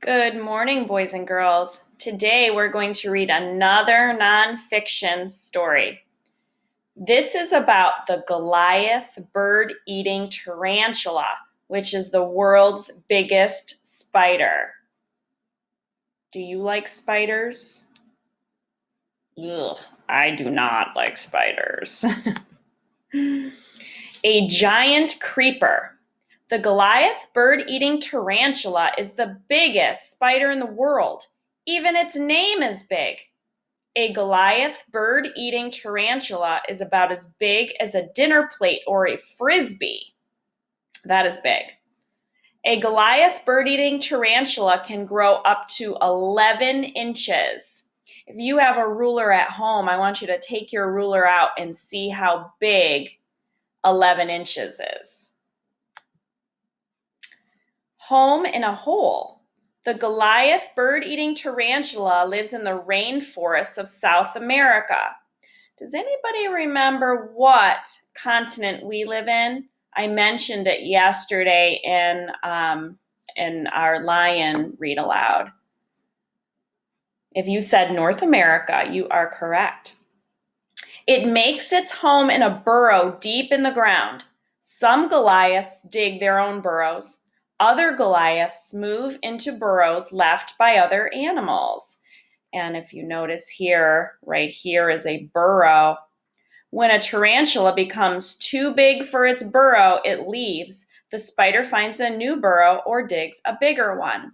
Good morning, boys and girls. Today we're going to read another nonfiction story. This is about the Goliath bird-eating tarantula, which is the world's biggest spider. Do you like spiders? Ugh, I do not like spiders. A giant creeper. The Goliath bird-eating tarantula is the biggest spider in the world. Even its name is big. A Goliath bird-eating tarantula is about as big as a dinner plate or a frisbee. That is big. A Goliath bird-eating tarantula can grow up to 11 inches. If you have a ruler at home, I want you to take your ruler out and see how big 11 inches is. Home in a hole. The Goliath bird-eating tarantula lives in the rainforests of South America. Does anybody remember what continent we live in? I mentioned it yesterday in our lion read aloud. If you said North America, you are correct. It makes its home in a burrow deep in the ground. Some Goliaths dig their own burrows. Other Goliaths move into burrows left by other animals. And if you notice here, right here is a burrow. When a tarantula becomes too big for its burrow, it leaves. The spider finds a new burrow or digs a bigger one.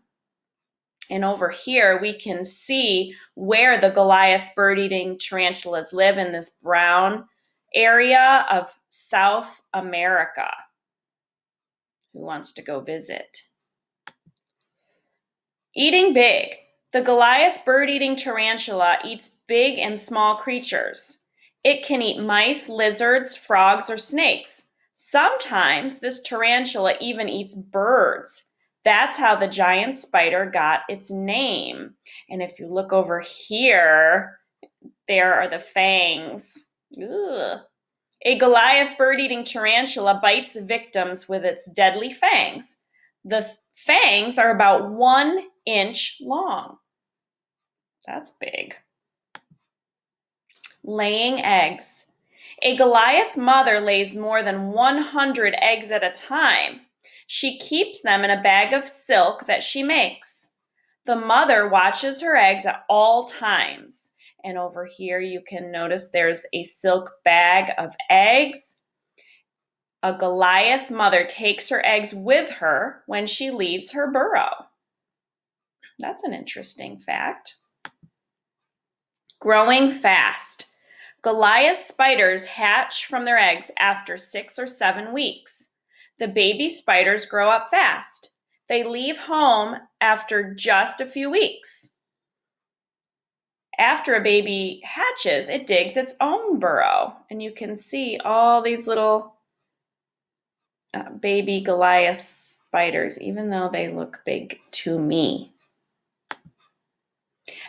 And over here, we can see where the Goliath bird-eating tarantulas live in this brown area of South America. Who wants to go visit? Eating big. The Goliath bird-eating tarantula eats big and small creatures. It can eat mice, lizards, frogs, or snakes. Sometimes this tarantula even eats birds. That's how the giant spider got its name. And if you look over here, there are the fangs. Ugh. A Goliath bird-eating tarantula bites victims with its deadly fangs. The fangs are about 1 inch long. That's big. Laying eggs. A Goliath mother lays more than 100 eggs at a time. She keeps them in a bag of silk that she makes. The mother watches her eggs at all times. And over here you can notice there's a silk bag of eggs. A Goliath mother takes her eggs with her when she leaves her burrow. That's an interesting fact. Growing fast. Goliath spiders hatch from their eggs after 6 or 7 weeks. The baby spiders grow up fast. They leave home after just a few weeks. After a baby hatches, it digs its own burrow. And you can see all these little baby Goliath spiders, even though they look big to me.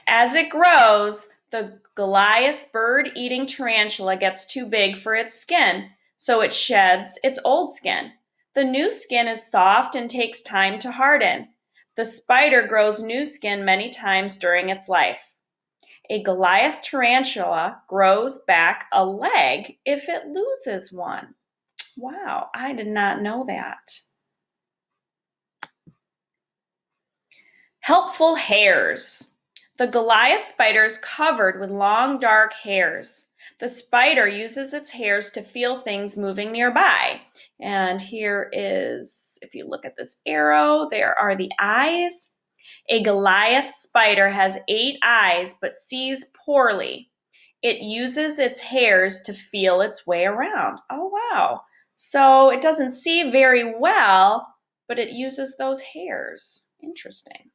As it grows, the Goliath bird-eating tarantula gets too big for its skin, so it sheds its old skin. The new skin is soft and takes time to harden. The spider grows new skin many times during its life. A Goliath tarantula grows back a leg if it loses one. Wow, I did not know that. Helpful hairs. The Goliath spider is covered with long, dark hairs. The spider uses its hairs to feel things moving nearby. And here is, if you look at this arrow, there are the eyes. A Goliath spider has 8 eyes but sees poorly. It uses its hairs to feel its way around. Oh, wow. So it doesn't see very well, but it uses those hairs. Interesting.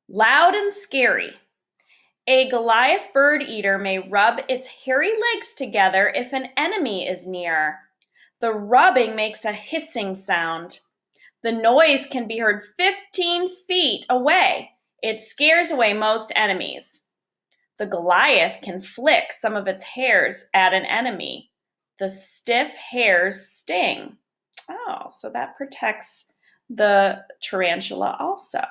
Loud and scary. A Goliath bird eater may rub its hairy legs together if an enemy is near. The rubbing makes a hissing sound. The noise can be heard 15 feet away. It scares away most enemies. The Goliath can flick some of its hairs at an enemy. The stiff hairs sting. Oh, so that protects the tarantula also.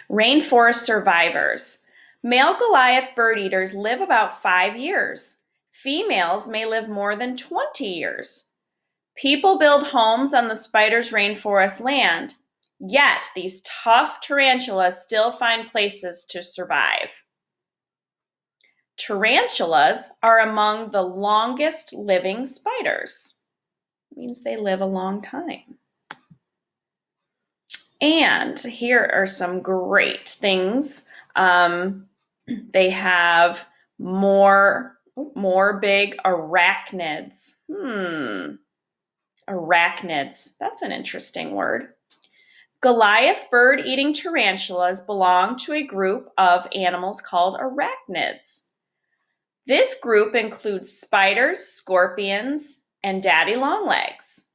Rainforest survivors. Male Goliath bird eaters live about 5 years. Females may live more than 20 years. People build homes on the spider's rainforest land, yet these tough tarantulas still find places to survive. Tarantulas are among the longest living spiders. It means they live a long time. And here are some great things. They have more big arachnids. Arachnids. That's an interesting word. Goliath bird-eating tarantulas belong to a group of animals called arachnids. This group includes spiders, scorpions, and daddy longlegs.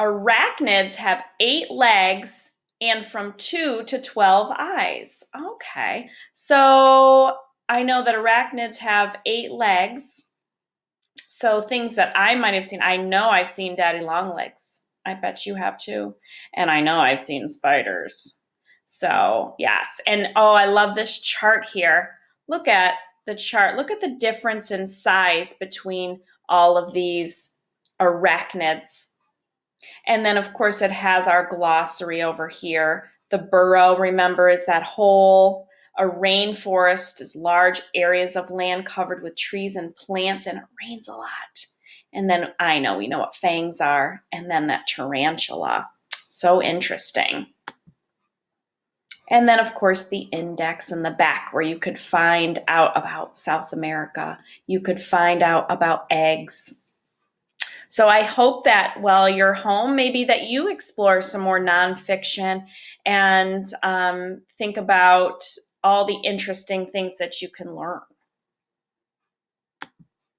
Arachnids have 8 legs and from 2 to 12 eyes. Okay, so I know that arachnids have 8 legs. So things that I might have seen, I know I've seen daddy longlegs. I bet you have too. And I know I've seen spiders. So yes, and oh, I love this chart here. Look at the chart. Look at the difference in size between all of these arachnids. And then, of course, it has our glossary over here. The burrow, remember, is that hole. A rainforest is large areas of land covered with trees and plants, and it rains a lot. And then we know what fangs are. And then that tarantula. So interesting. And then, of course, the index in the back where you could find out about South America. You could find out about eggs. So I hope that while you're home, maybe that you explore some more nonfiction and think about all the interesting things that you can learn.